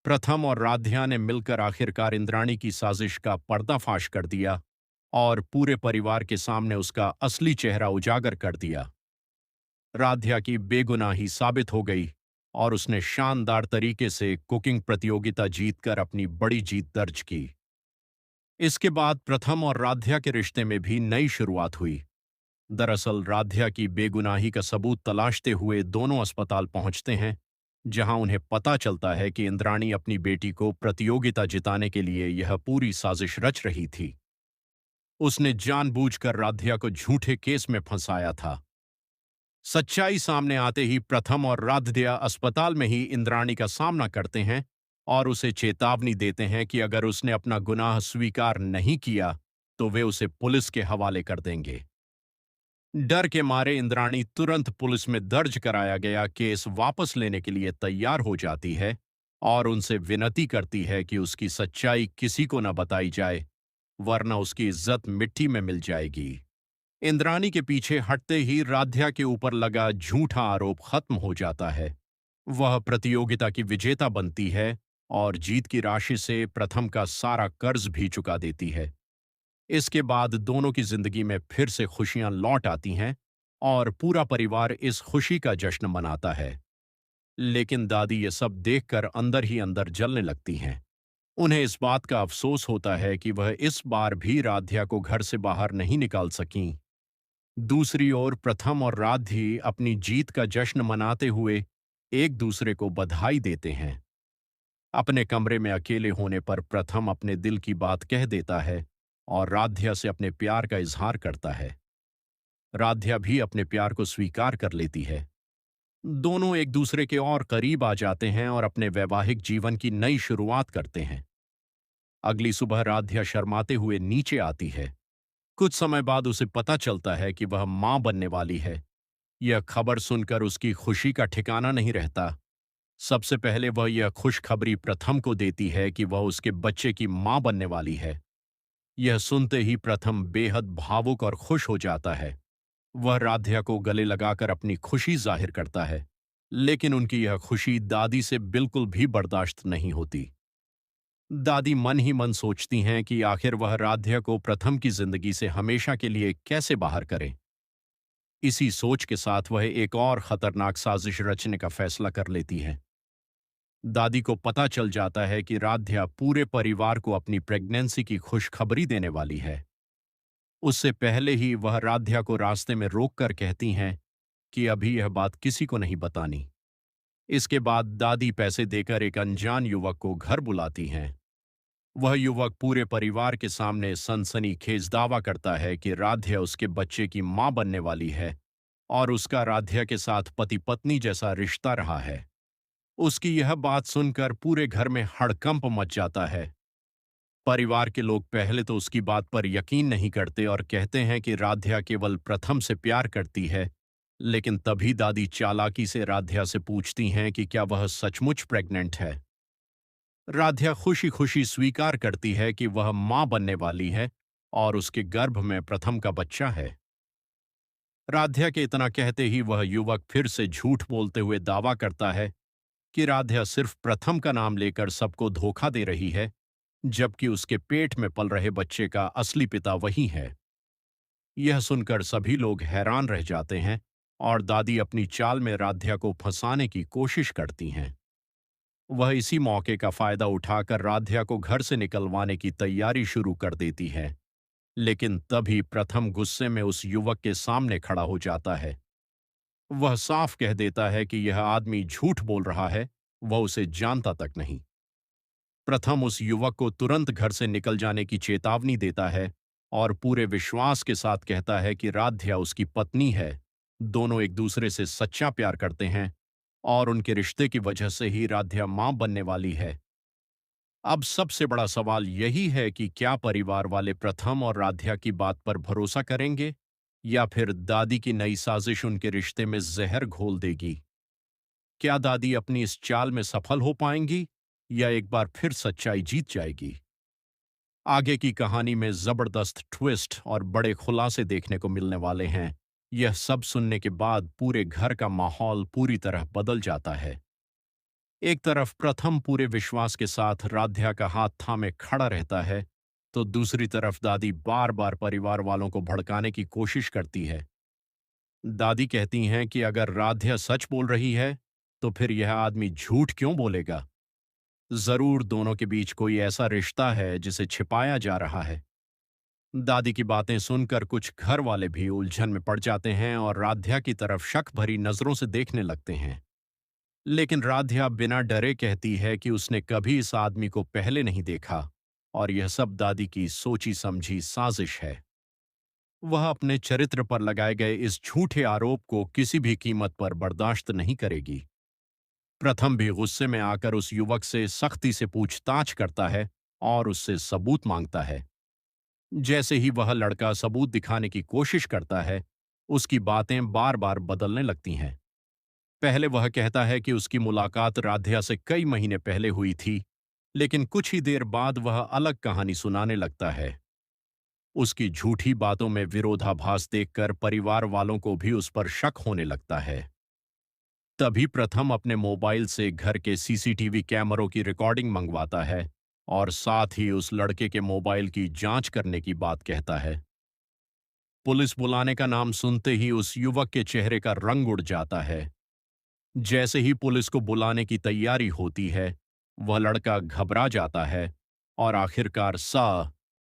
प्रथम और राध्या ने मिलकर आखिरकार इंद्राणी की साजिश का पर्दाफाश कर दिया और पूरे परिवार के सामने उसका असली चेहरा उजागर कर दिया। राध्या की बेगुनाही साबित हो गई और उसने शानदार तरीके से कुकिंग प्रतियोगिता जीतकर अपनी बड़ी जीत दर्ज की। इसके बाद प्रथम और राध्या के रिश्ते में भी नई शुरुआत हुई। दरअसल राध्या की बेगुनाही का सबूत तलाशते हुए दोनों अस्पताल पहुंचते हैं, जहां उन्हें पता चलता है कि इंद्राणी अपनी बेटी को प्रतियोगिता जिताने के लिए यह पूरी साजिश रच रही थी। उसने जानबूझकर राध्या को झूठे केस में फंसाया था। सच्चाई सामने आते ही प्रथम और राध्या अस्पताल में ही इंद्राणी का सामना करते हैं और उसे चेतावनी देते हैं कि अगर उसने अपना गुनाह स्वीकार नहीं किया तो वे उसे पुलिस के हवाले कर देंगे। डर के मारे इंद्राणी तुरंत पुलिस में दर्ज कराया गया केस वापस लेने के लिए तैयार हो जाती है और उनसे विनती करती है कि उसकी सच्चाई किसी को न बताई जाए, वरना उसकी इज्जत मिट्टी में मिल जाएगी। इंद्राणी के पीछे हटते ही राध्या के ऊपर लगा झूठा आरोप खत्म हो जाता है। वह प्रतियोगिता की विजेता बनती है और जीत की राशि से प्रथम का सारा कर्ज भी चुका देती है। इसके बाद दोनों की जिंदगी में फिर से खुशियां लौट आती हैं और पूरा परिवार इस खुशी का जश्न मनाता है। लेकिन दादी ये सब देखकर अंदर ही अंदर जलने लगती हैं। उन्हें इस बात का अफसोस होता है कि वह इस बार भी राध्या को घर से बाहर नहीं निकाल सकीं। दूसरी ओर प्रथम और राधी अपनी जीत का जश्न मनाते हुए एक दूसरे को बधाई देते हैं। अपने कमरे में अकेले होने पर प्रथम अपने दिल की बात कह देता है और राध्या से अपने प्यार का इजहार करता है। राध्या भी अपने प्यार को स्वीकार कर लेती है। दोनों एक दूसरे के और करीब आ जाते हैं और अपने वैवाहिक जीवन की नई शुरुआत करते हैं। अगली सुबह राध्या शर्माते हुए नीचे आती है। कुछ समय बाद उसे पता चलता है कि वह मां बनने वाली है। यह खबर सुनकर उसकी खुशी का ठिकाना नहीं रहता। सबसे पहले वह यह खुशखबरी प्रथम को देती है कि वह उसके बच्चे की मां बनने वाली है। यह सुनते ही प्रथम बेहद भावुक और खुश हो जाता है। वह राध्या को गले लगाकर अपनी खुशी जाहिर करता है, लेकिन उनकी यह खुशी दादी से बिल्कुल भी बर्दाश्त नहीं होती। दादी मन ही मन सोचती हैं कि आखिर वह राध्या को प्रथम की जिंदगी से हमेशा के लिए कैसे बाहर करें। इसी सोच के साथ वह एक और खतरनाक साजिश रचने का फैसला कर लेती है। दादी को पता चल जाता है कि राध्या पूरे परिवार को अपनी प्रेगनेंसी की खुशखबरी देने वाली है। उससे पहले ही वह राध्या को रास्ते में रोककर कहती हैं कि अभी यह बात किसी को नहीं बतानी। इसके बाद दादी पैसे देकर एक अनजान युवक को घर बुलाती हैं। वह युवक पूरे परिवार के सामने सनसनीखेज दावा करता है कि राध्या उसके बच्चे की मां बनने वाली है और उसका राध्या के साथ पति पत्नी जैसा रिश्ता रहा है। उसकी यह बात सुनकर पूरे घर में हड़कंप मच जाता है। परिवार के लोग पहले तो उसकी बात पर यकीन नहीं करते और कहते हैं कि राध्या केवल प्रथम से प्यार करती है, लेकिन तभी दादी चालाकी से राध्या से पूछती हैं कि क्या वह सचमुच प्रेग्नेंट है। राध्या खुशी खुशी स्वीकार करती है कि वह मां बनने वाली है और उसके गर्भ में प्रथम का बच्चा है। राध्या के इतना कहते ही वह युवक फिर से झूठ बोलते हुए दावा करता है कि राध्या सिर्फ प्रथम का नाम लेकर सबको धोखा दे रही है, जबकि उसके पेट में पल रहे बच्चे का असली पिता वही है। यह सुनकर सभी लोग हैरान रह जाते हैं और दादी अपनी चाल में राध्या को फंसाने की कोशिश करती हैं। वह इसी मौके का फायदा उठाकर राध्या को घर से निकलवाने की तैयारी शुरू कर देती है, लेकिन तभी प्रथम गुस्से में उस युवक के सामने खड़ा हो जाता है। वह साफ कह देता है कि यह आदमी झूठ बोल रहा है, वह उसे जानता तक नहीं। प्रथम उस युवक को तुरंत घर से निकल जाने की चेतावनी देता है और पूरे विश्वास के साथ कहता है कि राध्या उसकी पत्नी है। दोनों एक दूसरे से सच्चा प्यार करते हैं और उनके रिश्ते की वजह से ही राध्या मां बनने वाली है। अब सबसे बड़ा सवाल यही है कि क्या परिवार वाले प्रथम और राध्या की बात पर भरोसा करेंगे या फिर दादी की नई साजिश उनके रिश्ते में जहर घोल देगी। क्या दादी अपनी इस चाल में सफल हो पाएंगी या एक बार फिर सच्चाई जीत जाएगी। आगे की कहानी में जबरदस्त ट्विस्ट और बड़े खुलासे देखने को मिलने वाले हैं। यह सब सुनने के बाद पूरे घर का माहौल पूरी तरह बदल जाता है। एक तरफ प्रथम पूरे विश्वास के साथ राध्या का हाथ थामे खड़ा रहता है, तो दूसरी तरफ दादी बार बार परिवार वालों को भड़काने की कोशिश करती है। दादी कहती हैं कि अगर राध्या सच बोल रही है, तो फिर यह आदमी झूठ क्यों बोलेगा? जरूर दोनों के बीच कोई ऐसा रिश्ता है जिसे छिपाया जा रहा है। दादी की बातें सुनकर कुछ घर वाले भी उलझन में पड़ जाते हैं और राध्या की तरफ शक भरी नजरों से देखने लगते हैं। लेकिन राध्या बिना डरे कहती है कि उसने कभी इस आदमी को पहले नहीं देखा और यह सब दादी की सोची समझी साजिश है। वह अपने चरित्र पर लगाए गए इस झूठे आरोप को किसी भी कीमत पर बर्दाश्त नहीं करेगी। प्रथम भी गुस्से में आकर उस युवक से सख्ती से पूछताछ करता है और उससे सबूत मांगता है। जैसे ही वह लड़का सबूत दिखाने की कोशिश करता है, उसकी बातें बार बार बदलने लगती हैं। पहले वह कहता है कि उसकी मुलाकात राध्या से कई महीने पहले हुई थी, लेकिन कुछ ही देर बाद वह अलग कहानी सुनाने लगता है। उसकी झूठी बातों में विरोधाभास देखकर परिवार वालों को भी उस पर शक होने लगता है। तभी प्रथम अपने मोबाइल से घर के सीसीटीवी कैमरों की रिकॉर्डिंग मंगवाता है और साथ ही उस लड़के के मोबाइल की जांच करने की बात कहता है। पुलिस बुलाने का नाम सुनते ही उस युवक के चेहरे का रंग उड़ जाता है। जैसे ही पुलिस को बुलाने की तैयारी होती है, वह लड़का घबरा जाता है और आखिरकार सा